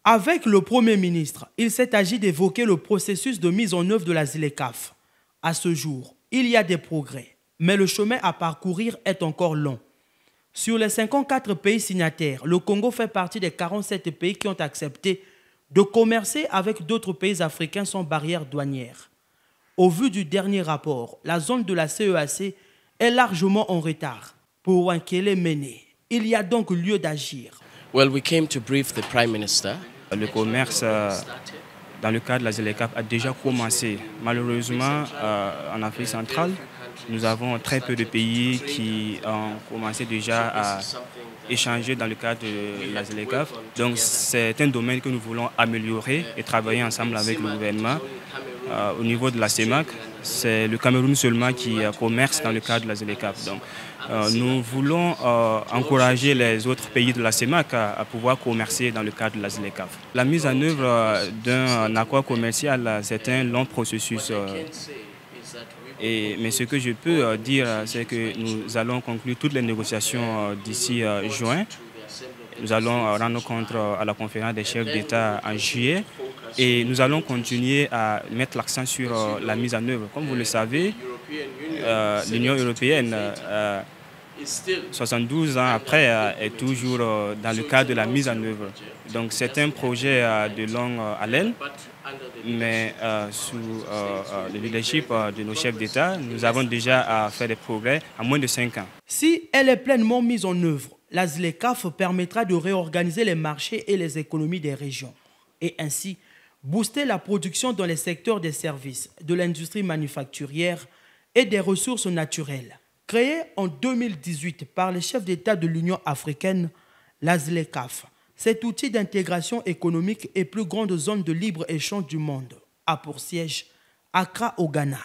Avec le Premier ministre, il s'est agi d'évoquer le processus de mise en œuvre de la ZLECAf. À ce jour, il y a des progrès, mais le chemin à parcourir est encore long. Sur les 54 pays signataires, le Congo fait partie des 47 pays qui ont accepté de commercer avec d'autres pays africains sans barrière douanière. Au vu du dernier rapport, la zone de la CEAC est largement en retard. Pour Wankele Mene, il y a donc lieu d'agir. Well, we came to brief the Prime Minister. Le commerce dans le cadre de la ZLECAf a déjà commencé. Malheureusement, en Afrique centrale, nous avons très peu de pays qui ont commencé déjà à échanger dans le cadre de la ZLECAf. Donc c'est un domaine que nous voulons améliorer et travailler ensemble avec le gouvernement. Au niveau de la CEMAC, c'est le Cameroun seulement qui commerce dans le cadre de la ZLECAf. Donc nous voulons encourager les autres pays de la CEMAC à pouvoir commercer dans le cadre de la ZLECAf. La mise en œuvre d'un accord commercial, c'est un long processus. Mais ce que je peux dire, c'est que nous allons conclure toutes les négociations d'ici juin. Nous allons rendre compte à la conférence des chefs d'État en juillet et nous allons continuer à mettre l'accent sur la mise en œuvre. Comme vous le savez, l'Union européenne, 72 ans après, est toujours dans le cadre de la mise en œuvre. Donc c'est un projet de longue haleine, mais sous le leadership de nos chefs d'État, nous avons déjà fait des progrès en moins de 5 ans. Si elle est pleinement mise en œuvre, la ZLECAf permettra de réorganiser les marchés et les économies des régions et ainsi booster la production dans les secteurs des services, de l'industrie manufacturière et des ressources naturelles. Créée en 2018 par les chefs d'État de l'Union africaine, la ZLECAf, cet outil d'intégration économique et plus grande zone de libre-échange du monde, a pour siège Accra au Ghana.